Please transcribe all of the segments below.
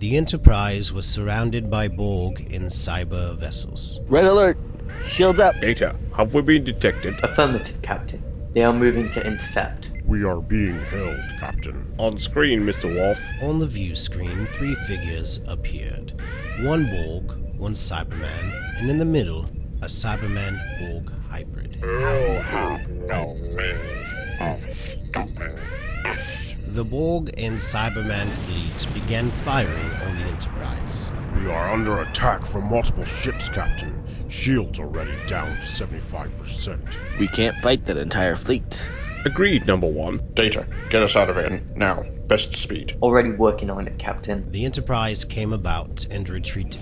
The Enterprise was surrounded by Borg in cyber vessels. Red alert! Shields up! Data, have we been detected? Affirmative, Captain. They are moving to intercept. We are being held, Captain. On screen, Mr. Worf. On the view screen, 3 figures appeared. One Borg, one Cyberman, and in the middle, a Cyberman-Borg hybrid. You have no means of stopping us. The Borg and Cyberman fleet began firing on the Enterprise. We are under attack from multiple ships, Captain. Shields already down to 75%. We can't fight that entire fleet. Agreed, number 1. Data, get us out of here now. Best speed. Already working on it, Captain. The Enterprise came about and retreated.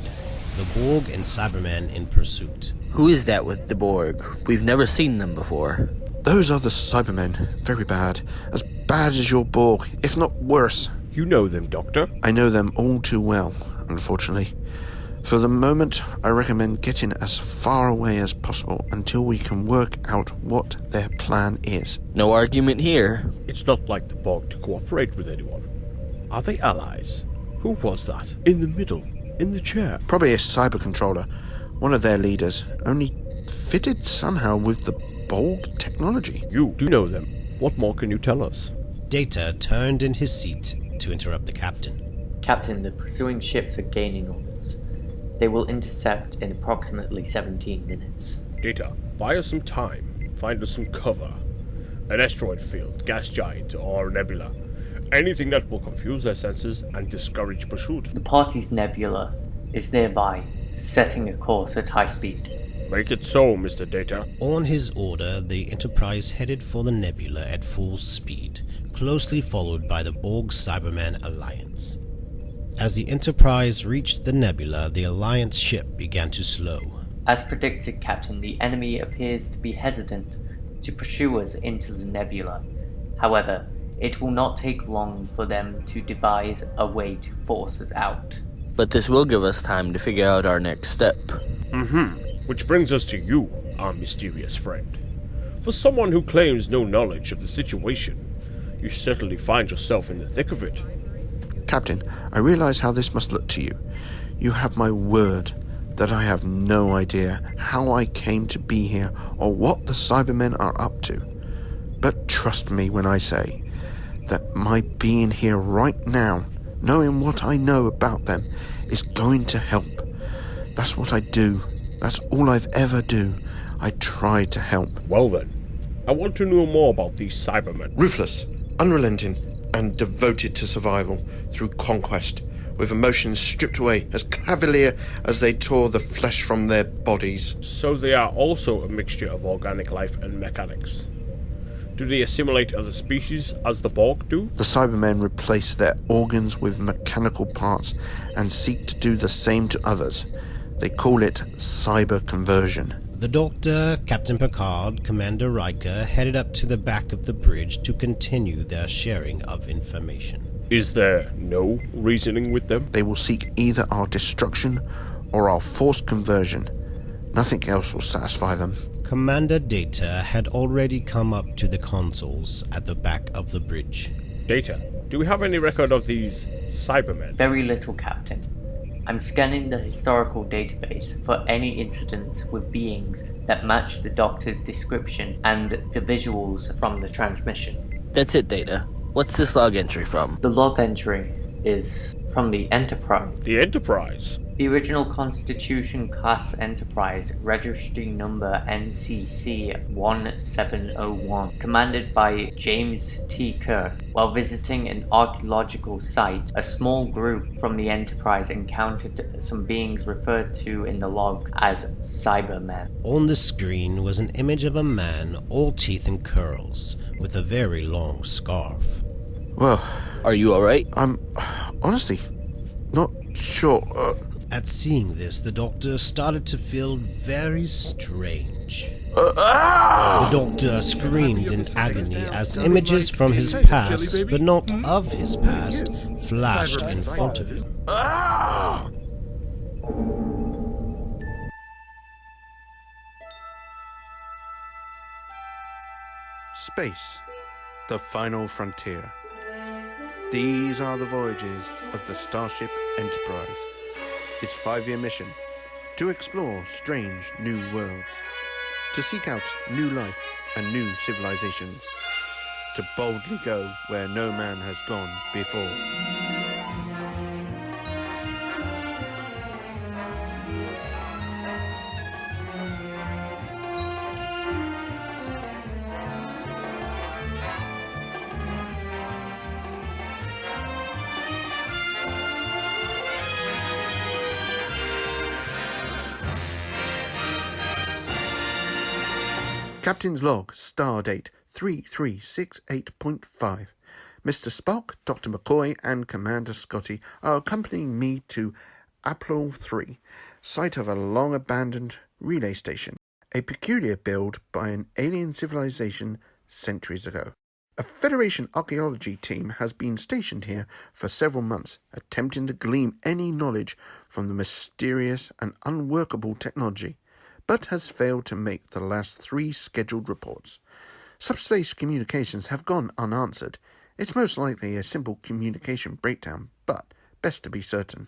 The Borg and Cybermen in pursuit. Who is that with the Borg? We've never seen them before. Those are the Cybermen. Very bad. As bad as your Borg, if not worse. You know them, Doctor. I know them all too well, unfortunately. For the moment, I recommend getting as far away as possible until we can work out what their plan is. No argument here. It's not like the Borg to cooperate with anyone. Are they allies? Who was that? In the middle? In the chair? Probably a cyber controller. One of their leaders. Only fitted somehow with the Borg technology. You do know them. What more can you tell us? Data turned in his seat to interrupt the captain. Captain, the pursuing ships are gaining on us. They will intercept in approximately 17 minutes. Data, buy us some time. Find us some cover. An asteroid field, gas giant, or nebula. Anything that will confuse their senses and discourage pursuit. The party's nebula is nearby, setting a course at high speed. Make it so, Mr. Data. On his order, the Enterprise headed for the nebula at full speed, closely followed by the Borg Cyberman Alliance. As the Enterprise reached the nebula, the Alliance ship began to slow. As predicted, Captain, the enemy appears to be hesitant to pursue us into the nebula. However, it will not take long for them to devise a way to force us out. But this will give us time to figure out our next step. Which brings us to you, our mysterious friend. For someone who claims no knowledge of the situation, you certainly find yourself in the thick of it. Captain, I realize how this must look to you. You have my word that I have no idea how I came to be here or what the Cybermen are up to. But trust me when I say that my being here right now, knowing what I know about them, is going to help. That's what I do. That's all I've ever do. I try to help. Well then, I want to know more about these Cybermen. Ruthless, unrelenting, and devoted to survival through conquest, with emotions stripped away, as cavalier as they tore the flesh from their bodies. So they are also a mixture of organic life and mechanics. Do they assimilate other species as the Borg do? The Cybermen replace their organs with mechanical parts and seek to do the same to others. They call it cyber conversion. The Doctor, Captain Picard, Commander Riker headed up to the back of the bridge to continue their sharing of information. Is there no reasoning with them? They will seek either our destruction or our forced conversion. Nothing else will satisfy them. Commander Data had already come up to the consoles at the back of the bridge. Data, do we have any record of these Cybermen? Very little, Captain. I'm scanning the historical database for any incidents with beings that match the Doctor's description and the visuals from the transmission. That's it, Data. What's this log entry from? The log entry is from the Enterprise. The Enterprise? The original Constitution class Enterprise, registry number NCC-1701, commanded by James T. Kirk. While visiting an archaeological site, a small group from the Enterprise encountered some beings referred to in the logs as Cybermen. On the screen was an image of a man, all teeth and curls, with a very long scarf. Well, Are you alright? I'm honestly not sure. At seeing this, the Doctor started to feel very strange. The Doctor screamed in agony as images from his past, but not of his past, flashed in front of him. Space, the final frontier. These are the voyages of the Starship Enterprise. Its 5-year mission: to explore strange new worlds, to seek out new life and new civilizations, to boldly go where no man has gone before. Captain's log, star date 3368.5. Mr. Spock, Dr. McCoy, and Commander Scotty are accompanying me to Apollo 3, site of a long-abandoned relay station, a peculiar build by an alien civilization centuries ago. A Federation archaeology team has been stationed here for several months, attempting to glean any knowledge from the mysterious and unworkable technology, but has failed to make the last 3 scheduled reports. Subspace communications have gone unanswered. It's most likely a simple communication breakdown, but best to be certain.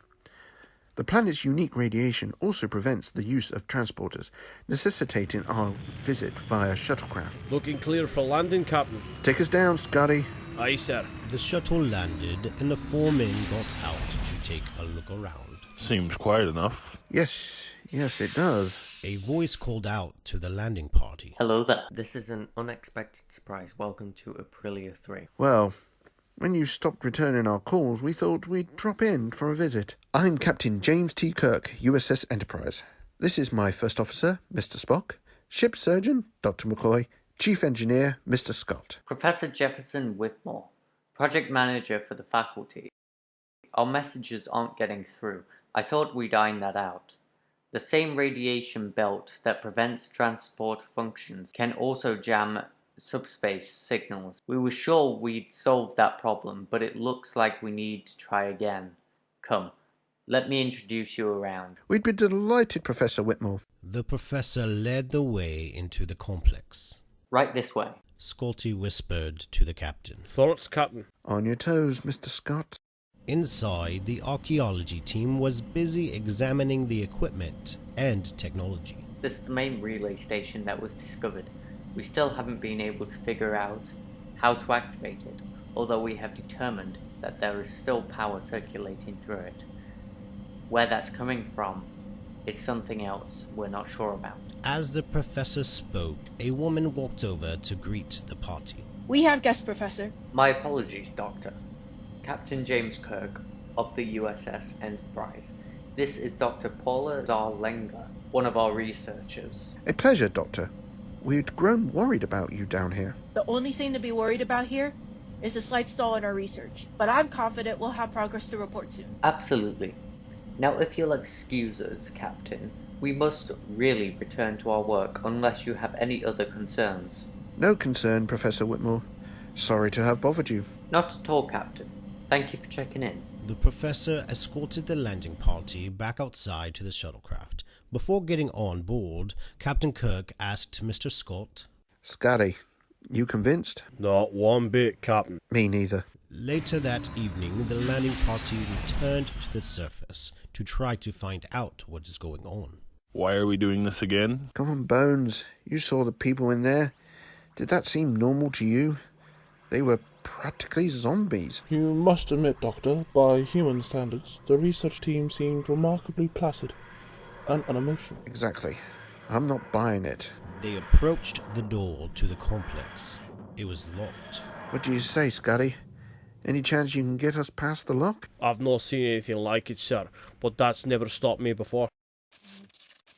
The planet's unique radiation also prevents the use of transporters, necessitating our visit via shuttlecraft. Looking clear for landing, Captain. Take us down, Scotty. Aye, sir. The shuttle landed and the 4 men got out to take a look around. Seems quiet enough. Yes, it does. A voice called out to the landing party. Hello there. This is an unexpected surprise. Welcome to Aprilia 3. Well, when you stopped returning our calls, we thought we'd drop in for a visit. I'm Captain James T. Kirk, USS Enterprise. This is my first officer, Mr. Spock, ship surgeon, Dr. McCoy, chief engineer, Mr. Scott. Professor Jefferson Whitmore, project manager for the faculty. Our messages aren't getting through. I thought we'd iron that out. The same radiation belt that prevents transport functions can also jam subspace signals. We were sure we'd solved that problem, but it looks like we need to try again. Come, let me introduce you around. We'd be delighted, Professor Whitmore. The professor led the way into the complex. Right this way. Scotty whispered to the captain. Thoughts, Captain? On your toes, Mr. Scott. Inside, the archaeology team was busy examining the equipment and technology. This is the main relay station that was discovered. We still haven't been able to figure out how to activate it, although we have determined that there is still power circulating through it. Where that's coming from is something else we're not sure about. As the professor spoke, a woman walked over to greet the party. We have guest, Professor. My apologies, Doctor. Captain James Kirk of the USS Enterprise. This is Dr. Paula Zarlenga, one of our researchers. A pleasure, Doctor. We'd grown worried about you down here. The only thing to be worried about here is a slight stall in our research, but I'm confident we'll have progress to report soon. Absolutely. Now, if you'll excuse us, Captain, we must really return to our work unless you have any other concerns. No concern, Professor Whitmore. Sorry to have bothered you. Not at all, Captain. Thank you for checking in. The professor escorted the landing party back outside to the shuttlecraft. Before getting on board, Captain Kirk asked Mr. Scott, Scotty, you convinced? Not one bit, Captain. Me neither. Later that evening, the landing party returned to the surface to try to find out what is going on. Why are we doing this again? Come on, Bones. You saw the people in there. Did that seem normal to you? They were practically zombies. You must admit, Doctor, by human standards, the research team seemed remarkably placid and unemotional. Exactly. I'm not buying it. They approached the door to the complex. It was locked. What do you say, Scotty? Any chance you can get us past the lock? I've not seen anything like it, sir, but that's never stopped me before.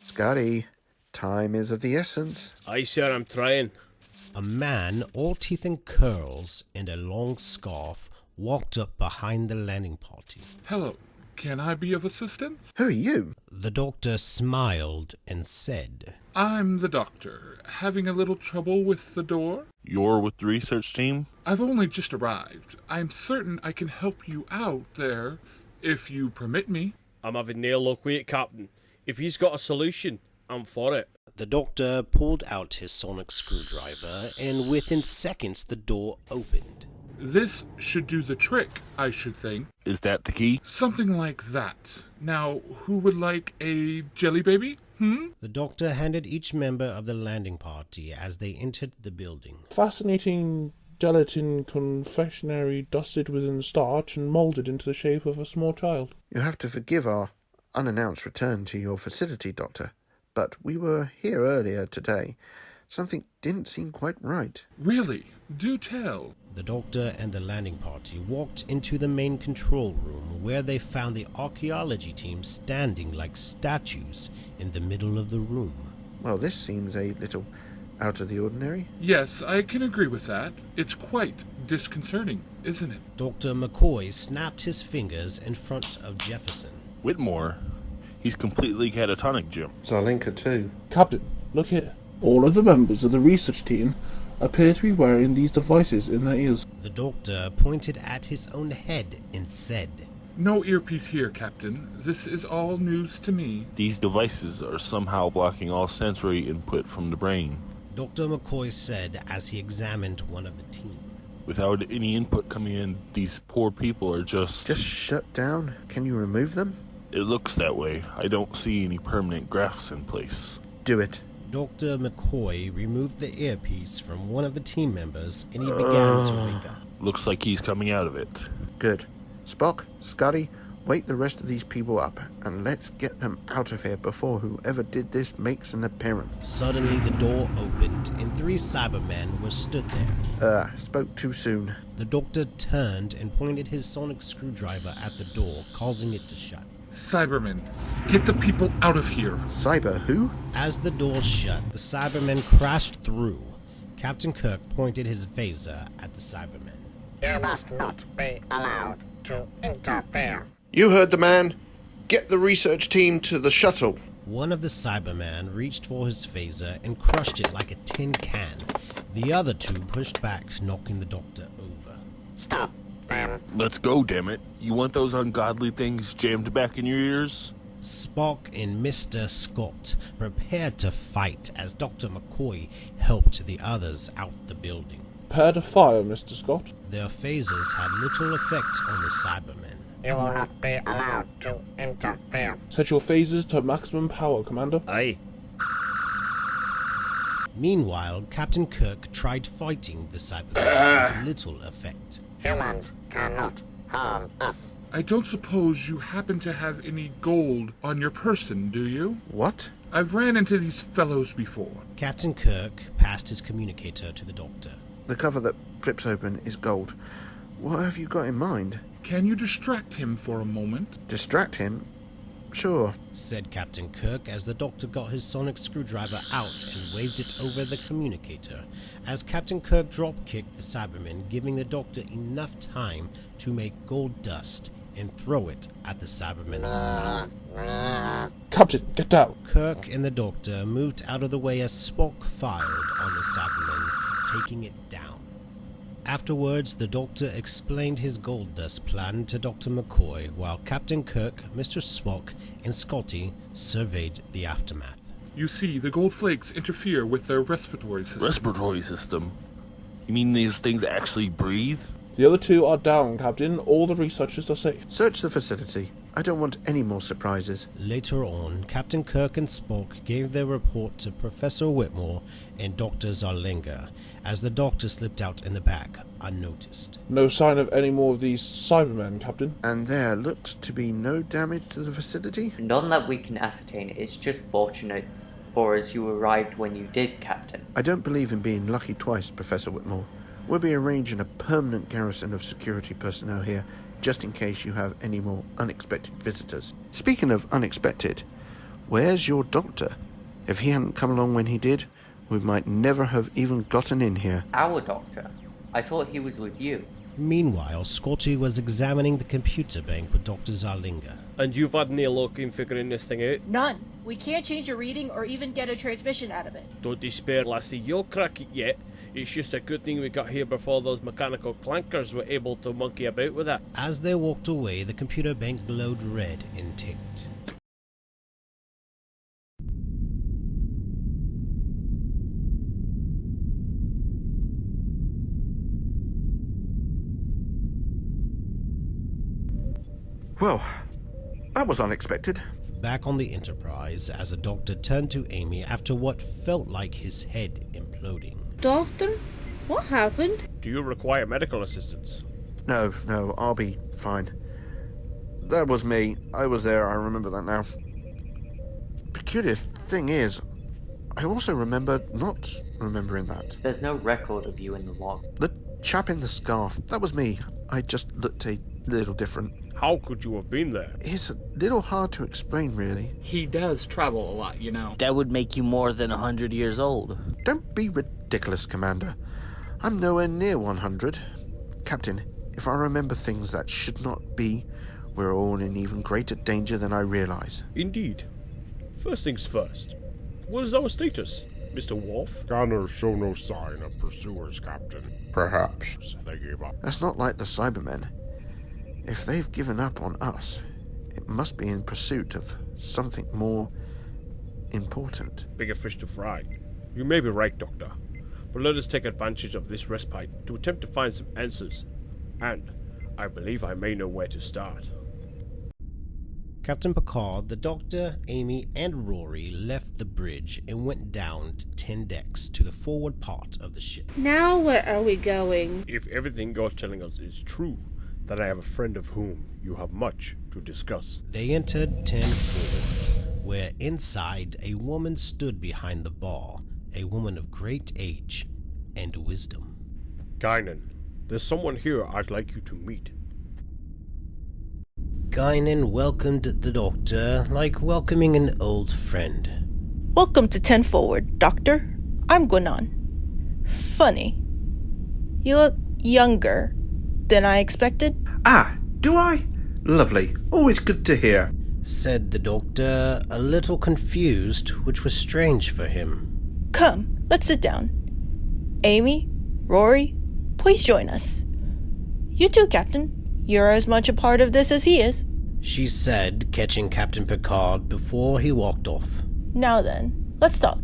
Scotty, time is of the essence. Aye, sir, I'm trying. A man, all teeth and curls, and a long scarf, walked up behind the landing party. Hello, can I be of assistance? Who are you? The doctor smiled and said, I'm the doctor. Having a little trouble with the door? You're with the research team? I've only just arrived. I'm certain I can help you out there, if you permit me. I'm having no luck with it, Captain. If he's got a solution, I'm for it. The doctor pulled out his sonic screwdriver, and within seconds the door opened. This should do the trick, I should think. Is that the key? Something like that. Now, who would like a jelly baby? The doctor handed each member of the landing party as they entered the building. Fascinating gelatin confectionery dusted within starch and moulded into the shape of a small child. You have to forgive our unannounced return to your facility, Doctor, but we were here earlier today. Something didn't seem quite right. Really? Do tell. The doctor and the landing party walked into the main control room where they found the archaeology team standing like statues in the middle of the room. Well, this seems a little out of the ordinary. Yes, I can agree with that. It's quite disconcerting, isn't it? Dr. McCoy snapped his fingers in front of Jefferson. Whitmore? He's completely catatonic, Jim. Zarlinka too. Captain, look here. All of the members of the research team appear to be wearing these devices in their ears. The doctor pointed at his own head and said, No earpiece here, Captain. This is all news to me. These devices are somehow blocking all sensory input from the brain. Dr. McCoy said as he examined one of the team. Without any input coming in, these poor people are just shut down? Can you remove them? It looks that way. I don't see any permanent grafts in place. Do it. Dr. McCoy removed the earpiece from one of the team members and he began to wake up. Looks like he's coming out of it. Good. Spock, Scotty, wake the rest of these people up and let's get them out of here before whoever did this makes an appearance. Suddenly the door opened and 3 Cybermen were stood there. Spoke too soon. The doctor turned and pointed his sonic screwdriver at the door, causing it to shut. Cybermen, get the people out of here. Cyber who? As the door shut, the Cybermen crashed through. Captain Kirk pointed his phaser at the Cybermen. You must not be allowed to interfere. You heard the man. Get the research team to the shuttle. One of the Cybermen reached for his phaser and crushed it like a tin can. The other 2 pushed back, knocking the doctor over. Stop them. Let's go, damn it. You want those ungodly things jammed back in your ears? Spock and Mr. Scott prepared to fight as Dr. McCoy helped the others out the building. Prepare to fire, Mr. Scott. Their phasers had little effect on the Cybermen. You will not be allowed to interfere. Set your phasers to maximum power, Commander. Aye. Meanwhile, Captain Kirk tried fighting the Cybermen with little effect. Humans cannot harm us. I don't suppose you happen to have any gold on your person, do you? What? I've ran into these fellows before. Captain Kirk passed his communicator to the doctor. The cover that flips open is gold. What have you got in mind? Can you distract him for a moment? Distract him? Sure, said Captain Kirk as the doctor got his sonic screwdriver out and waved it over the communicator, as Captain Kirk drop-kicked the Cybermen, giving the doctor enough time to make gold dust and throw it at the Cybermen's mouth. Captain, get down. Kirk and the doctor moved out of the way as Spock fired on the Cybermen, taking it down. Afterwards, the doctor explained his gold dust plan to Dr. McCoy, while Captain Kirk, Mr. Spock, and Scotty surveyed the aftermath. You see, the gold flakes interfere with their respiratory system. Respiratory system? You mean these things actually breathe? The other 2 are down, Captain. All the researchers are safe. Search the facility. I don't want any more surprises. Later on, Captain Kirk and Spock gave their report to Professor Whitmore and Dr. Zarlinga, as the doctor slipped out in the back, unnoticed. No sign of any more of these Cybermen, Captain. And there looks to be no damage to the facility? None that we can ascertain. It's just fortunate for us you arrived when you did, Captain. I don't believe in being lucky twice, Professor Whitmore. We'll be arranging a permanent garrison of security personnel here, just in case you have any more unexpected visitors. Speaking of unexpected, where's your doctor? If he hadn't come along when he did, we might never have even gotten in here. Our doctor? I thought he was with you. Meanwhile, Scotty was examining the computer bank with Dr. Zarlinga. And you've had no luck in figuring this thing out? None. We can't change a reading or even get a transmission out of it. Don't despair, lassie. You'll crack it yet. It's just a good thing we got here before those mechanical clankers were able to monkey about with it. As they walked away, the computer bank glowed red and ticked. Well, that was unexpected. Back on the Enterprise, as the Doctor turned to Amy after what felt like his head imploding. Doctor, what happened? Do you require medical assistance? No, I'll be fine. That was me. I was there, I remember that now. Peculiar thing is, I also remember not remembering that. There's no record of you in the log. The chap in the scarf, that was me. I just looked a little different. How could you have been there? It's a little hard to explain, really. He does travel a lot, you know. That would make you more than 100 years old. Don't be ridiculous, Commander. I'm nowhere near 100. Captain, if I remember things that should not be, we're all in even greater danger than I realize. Indeed. First things first. What is our status, Mr. Worf? Scanners show no sign of pursuers, Captain. Perhaps they gave up. That's not like the Cybermen. If they've given up on us, it must be in pursuit of something more important. Bigger fish to fry. You may be right, Doctor. But let us take advantage of this respite to attempt to find some answers. And I believe I may know where to start. Captain Picard, the Doctor, Amy, and Rory left the bridge and went down 10 decks to the forward part of the ship. Now where are we going? If everything you're telling us is true, then I have a friend of whom you have much to discuss. They entered 10 forward, where inside a woman stood behind the bar, a woman of great age and wisdom. Guinan, there's someone here I'd like you to meet. Guinan welcomed the Doctor like welcoming an old friend. Welcome to 10 Forward, Doctor. I'm Guinan. Funny. You look younger than I expected. Ah, do I? Lovely. Always good to hear. Said the Doctor, a little confused, which was strange for him. Come, let's sit down. Amy, Rory, please join us. You too, Captain. You're as much a part of this as he is. She said, catching Captain Picard before he walked off. Now then, let's talk.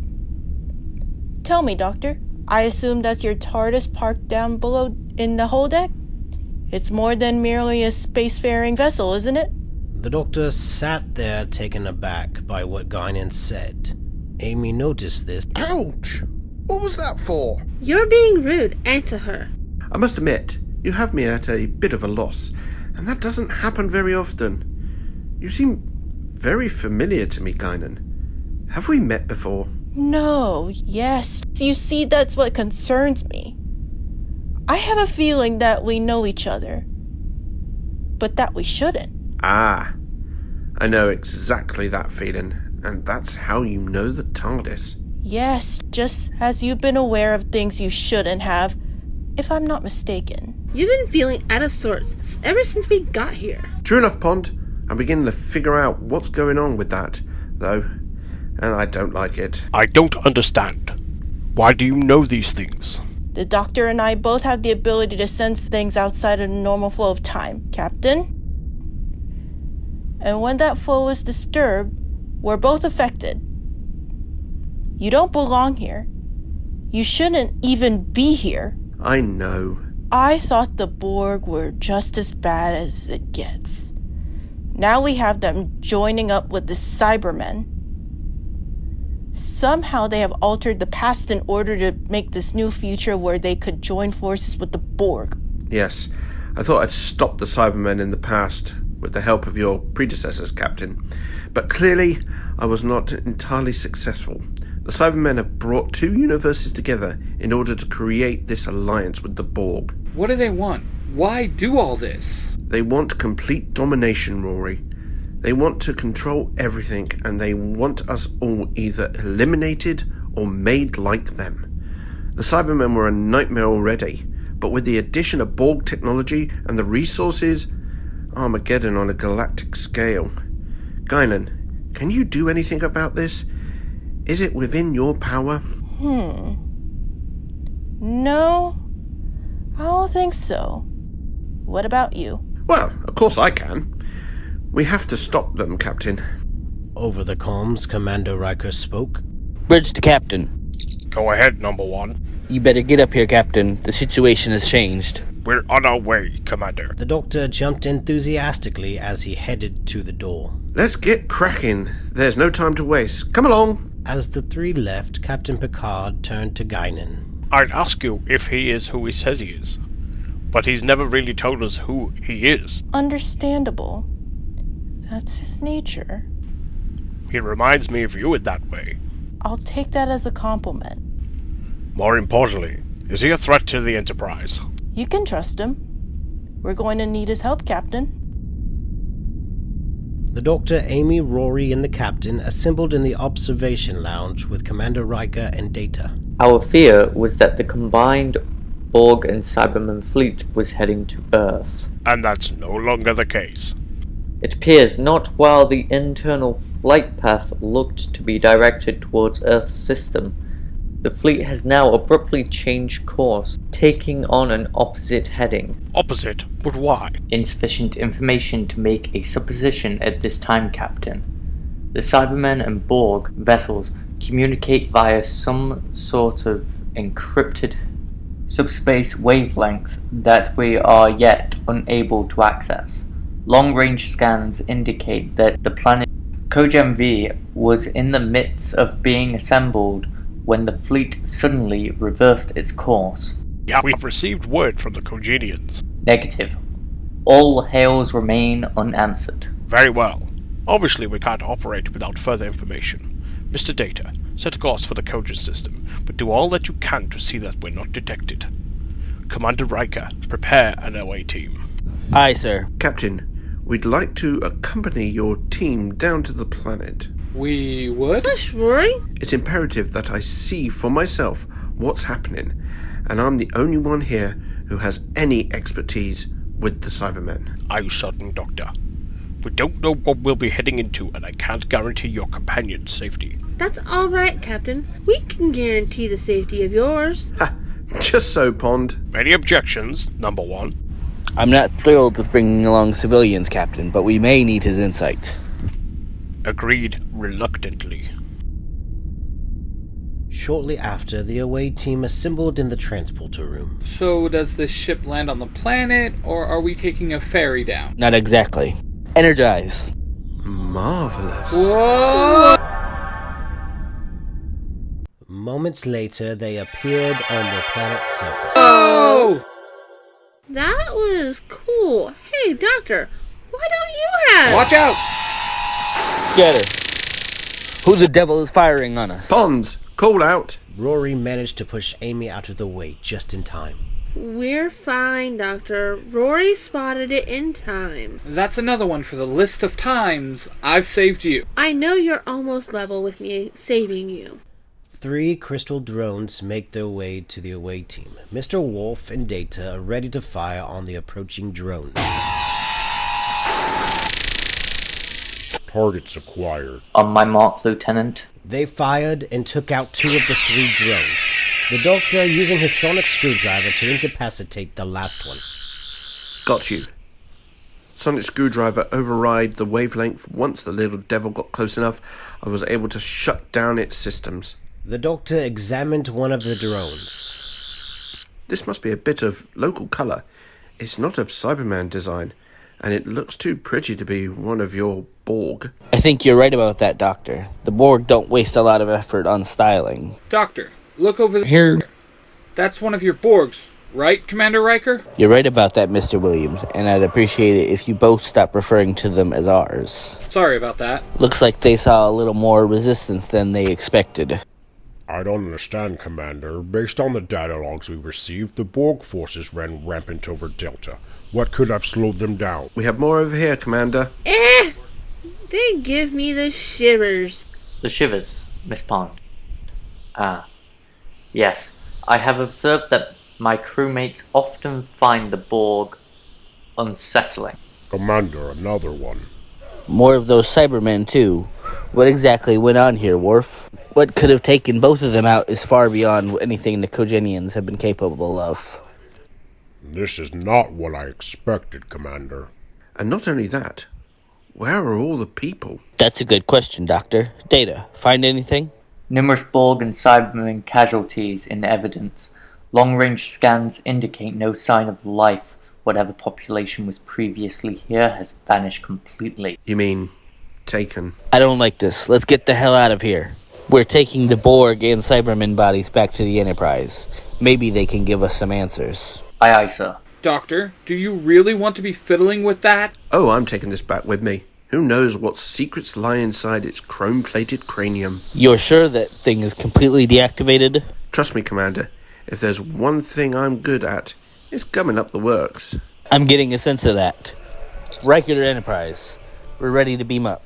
Tell me, Doctor, I assume that's your TARDIS parked down below in the holodeck? It's more than merely a spacefaring vessel, isn't it? The Doctor sat there taken aback by what Guinan said. Amy noticed this. Ouch! What was that for? You're being rude. Answer her. I must admit, you have me at a bit of a loss, and that doesn't happen very often. You seem very familiar to me, Guinan. Have we met before? No, yes. You see, that's what concerns me. I have a feeling that we know each other, but that we shouldn't. Ah, I know exactly that feeling, and that's how you know the TARDIS. Yes, just as you've been aware of things you shouldn't have, if I'm not mistaken. You've been feeling out of sorts ever since we got here. True enough, Pond. I'm beginning to figure out what's going on with that, though, and I don't like it. I don't understand. Why do you know these things? The Doctor and I both have the ability to sense things outside of the normal flow of time, Captain. And when that flow is disturbed, we're both affected. You don't belong here. You shouldn't even be here. I know. I thought the Borg were just as bad as it gets. Now we have them joining up with the Cybermen. Somehow they have altered the past in order to make this new future where they could join forces with the Borg. Yes, I thought I'd stopped the Cybermen in the past with the help of your predecessors, Captain. But clearly, I was not entirely successful. The Cybermen have brought two universes together in order to create this alliance with the Borg. What do they want? Why do all this? They want complete domination, Rory. They want to control everything, and they want us all either eliminated or made like them. The Cybermen were a nightmare already, but with the addition of Borg technology and the resources, Armageddon on a galactic scale. Guinan, can you do anything about this? Is it within your power? No, I don't think so. What about you? Well, of course I can. We have to stop them, Captain. Over the comms, Commander Riker spoke. Bridge to Captain. Go ahead, number one. You better get up here, Captain. The situation has changed. We're on our way, Commander. The Doctor jumped enthusiastically as he headed to the door. Let's get cracking. There's no time to waste. Come along. As the three left, Captain Picard turned to Guinan. I'd ask you if he is who he says he is, but he's never really told us who he is. Understandable. That's his nature. He reminds me of you in that way. I'll take that as a compliment. More importantly, is he a threat to the Enterprise? You can trust him. We're going to need his help, Captain. The Doctor, Amy, Rory, and the Captain assembled in the observation lounge with Commander Riker and Data. Our fear was that the combined Borg and Cybermen fleet was heading to Earth. And that's no longer the case. It appears not while the internal flight path looked to be directed towards Earth's system. The fleet has now abruptly changed course, taking on an opposite heading. Opposite? But why? Insufficient information to make a supposition at this time, Captain. The Cybermen and Borg vessels communicate via some sort of encrypted subspace wavelength that we are yet unable to access. Long-range scans indicate that the planet Cogen V was in the midst of being assembled when the fleet suddenly reversed its course. Yeah, we have received word from the Cogenians. Negative. All hails remain unanswered. Very well. Obviously we can't operate without further information. Mr. Data, set a course for the Cogen system, but do all that you can to see that we're not detected. Commander Riker, prepare an OA team. Aye, sir. Captain, we'd like to accompany your team down to the planet. We would? Hush, Rory. It's imperative that I see for myself what's happening, and I'm the only one here who has any expertise with the Cybermen. Are you certain, Doctor? We don't know what we'll be heading into, and I can't guarantee your companion's safety. That's all right, Captain. We can guarantee the safety of yours. Ha! Just so, Pond. Any objections, number one? I'm not thrilled with bringing along civilians, Captain, but we may need his insight. Agreed reluctantly. Shortly after, the away team assembled in the transporter room. So does this ship land on the planet, or are we taking a ferry down? Not exactly. Energize. Marvelous. Whoa! Moments later, they appeared on the planet's surface. Oh! That was cool. Hey, Doctor, why don't you have... Watch out! Scatter. Who the devil is firing on us? Pond, call out. Rory managed to push Amy out of the way just in time. We're fine, Doctor. Rory spotted it in time. That's another one for the list of times I've saved you. I know you're almost level with me saving you. 3 crystal drones make their way to the away team. Mr. Wolf and Data are ready to fire on the approaching drones. Targets acquired. On my mark, Lieutenant. They fired and took out 2 of the 3 drones. The Doctor using his sonic screwdriver to incapacitate the last one. Got you. Sonic screwdriver override the wavelength. Once the little devil got close enough, I was able to shut down its systems. The Doctor examined one of the drones. This must be a bit of local colour. It's not of Cyberman design, and it looks too pretty to be one of your Borg. I think you're right about that, Doctor. The Borg don't waste a lot of effort on styling. Doctor, look over here. That's one of your Borgs, right, Commander Riker? You're right about that, Mr. Williams, and I'd appreciate it if you both stop referring to them as ours. Sorry about that. Looks like they saw a little more resistance than they expected. I don't understand, Commander. Based on the data logs we received, the Borg forces ran rampant over Delta. What could have slowed them down? We have more over here, Commander. They give me the shivers. The shivers, Miss Pond. Yes. I have observed that my crewmates often find the Borg unsettling. Commander, another one. More of those Cybermen, too. What exactly went on here, Worf? What could have taken both of them out is far beyond anything the Cogenians have been capable of. This is not what I expected, Commander. And not only that, where are all the people? That's a good question, Doctor. Data, find anything? Numerous Borg and Cybermen casualties in evidence. Long-range scans indicate no sign of life. Whatever population was previously here has vanished completely. You mean taken? I don't like this. Let's get the hell out of here. We're taking the Borg and Cybermen bodies back to the Enterprise. Maybe they can give us some answers. Aye, aye, sir. Doctor, do you really want to be fiddling with that? Oh, I'm taking this back with me. Who knows what secrets lie inside its chrome-plated cranium? You're sure that thing is completely deactivated? Trust me, Commander. If there's one thing I'm good at, it's gumming up the works. I'm getting a sense of that. Riker to Enterprise. We're ready to beam up.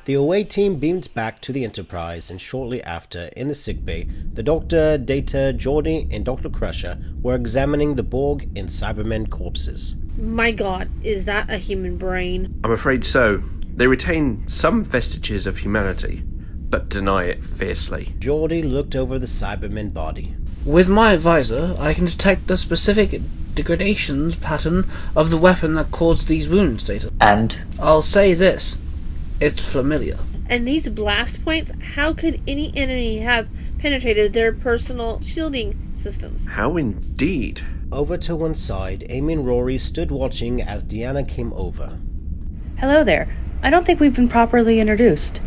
The away team beamed back to the Enterprise, and shortly after, in the sickbay, the Doctor, Data, Geordi, and Dr. Crusher were examining the Borg and Cybermen corpses. My god, is that a human brain? I'm afraid so. They retain some vestiges of humanity, but deny it fiercely. Geordi looked over the Cybermen body. With my visor, I can detect the specific degradations pattern of the weapon that caused these wounds, Data. And? I'll say this. It's familiar. And these blast points, how could any enemy have penetrated their personal shielding systems? How indeed? Over to one side, Amy and Rory stood watching as Deanna came over. Hello there. I don't think we've been properly introduced.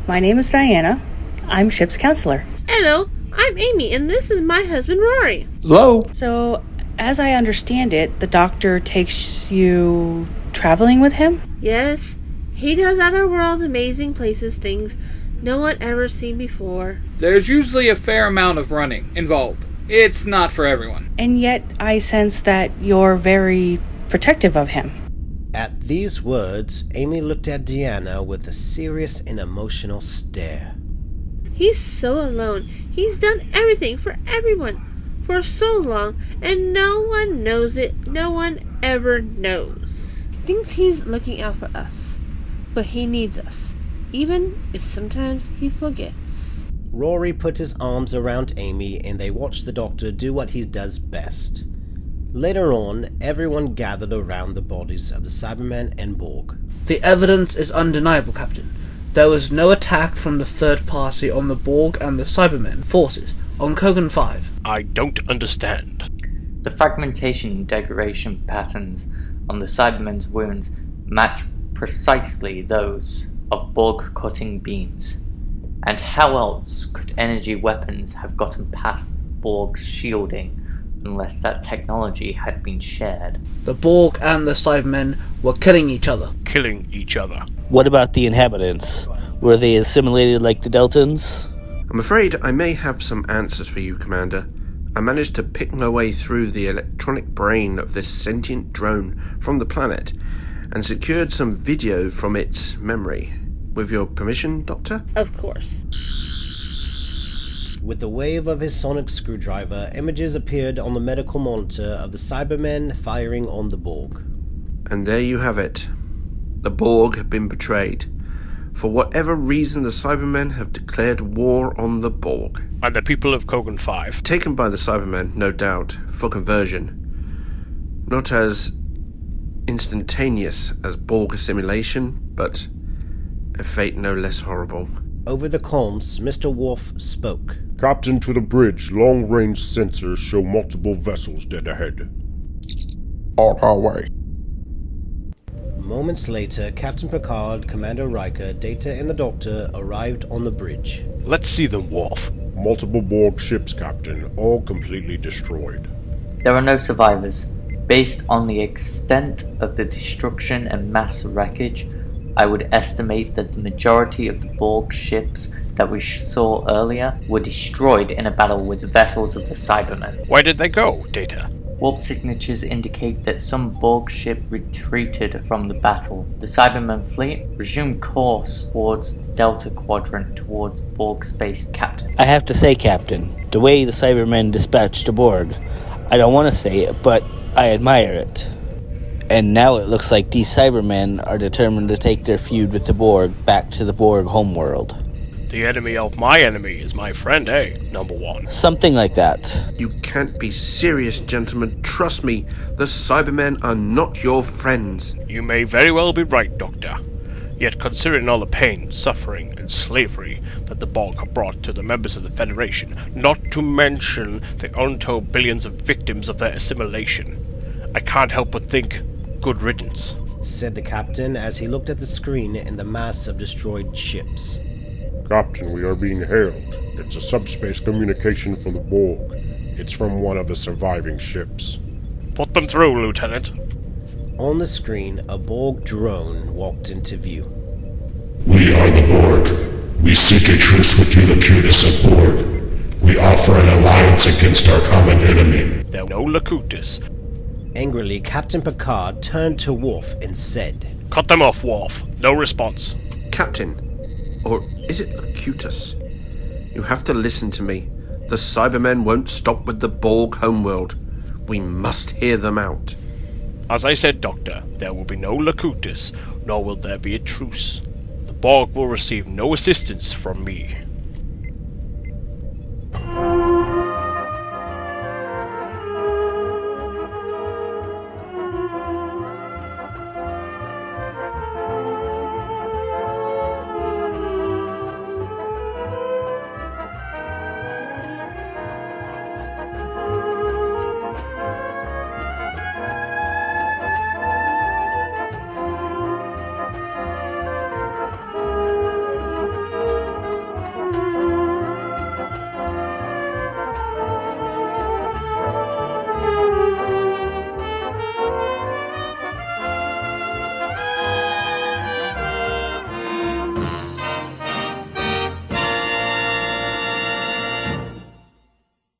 My name is Diana. I'm ship's counselor. Hello, I'm Amy, and this is my husband Rory. Hello. So, as I understand it, the Doctor takes you traveling with him? Yes, he does other worlds, amazing places, things no one ever seen before. There's usually a fair amount of running involved. It's not for everyone. And yet, I sense that you're very protective of him. At these words, Amy looked at Deanna with a serious and emotional stare. He's so alone. He's done everything for everyone for so long, and no one knows it. No one ever knows. Thinks he's looking out for us, but he needs us, even if sometimes he forgets. Rory put his arms around Amy, and they watched the Doctor do what he does best. Later on, everyone gathered around the bodies of the Cybermen and Borg. The evidence is undeniable, Captain. There was no attack from the third party on the Borg and the Cybermen forces on Kogan 5. I don't understand. The fragmentation and degradation patterns on the Cybermen's wounds match precisely those of Borg cutting beams. And how else could energy weapons have gotten past Borg's shielding unless that technology had been shared? The Borg and the Cybermen were killing each other. Killing each other. What about the inhabitants? Were they assimilated like the Deltans? I'm afraid I may have some answers for you, Commander. I managed to pick my way through the electronic brain of this sentient drone from the planet and secured some video from its memory. With your permission, Doctor? Of course. With the wave of his sonic screwdriver, images appeared on the medical monitor of the Cybermen firing on the Borg. And there you have it. The Borg have been betrayed. For whatever reason, the Cybermen have declared war on the Borg. And the people of Kogan 5. Taken by the Cybermen, no doubt, for conversion. Not as instantaneous as Borg assimilation, but a fate no less horrible. Over the comms, Mr. Worf spoke. Captain, to the bridge. Long-range sensors show multiple vessels dead ahead. On our way. Moments later, Captain Picard, Commander Riker, Data, and the Doctor arrived on the bridge. Let's see them, Worf. Multiple Borg ships, Captain, all completely destroyed. There are no survivors. Based on the extent of the destruction and mass wreckage, I would estimate that the majority of the Borg ships that we saw earlier were destroyed in a battle with the vessels of the Cybermen. Where did they go, Data? Warp signatures indicate that some Borg ship retreated from the battle. The Cybermen fleet resumed course towards the Delta Quadrant towards Borg Space Captain. I have to say, Captain, the way the Cybermen dispatched the Borg, I don't want to say it, but I admire it. And now it looks like these Cybermen are determined to take their feud with the Borg back to the Borg homeworld. The enemy of my enemy is my friend, eh? Number one. Something like that. You can't be serious, gentlemen. Trust me, the Cybermen are not your friends. You may very well be right, Doctor. Yet considering all the pain, suffering, and slavery that the Borg have brought to the members of the Federation, not to mention the untold billions of victims of their assimilation, I can't help but think, good riddance, said the captain as he looked at the screen in the mass of destroyed ships. Captain, we are being hailed. It's a subspace communication from the Borg. It's from one of the surviving ships. Put them through, Lieutenant. On the screen, a Borg drone walked into view. We are the Borg. We seek a truce with you, Locutus of Borg. We offer an alliance against our common enemy. There are no Locutus. Angrily, Captain Picard turned to Worf and said, Cut them off, Worf. No response. Captain, or is it Locutus? You have to listen to me. The Cybermen won't stop with the Borg homeworld. We must hear them out. As I said, Doctor, there will be no Locutus, nor will there be a truce. The Borg will receive no assistance from me.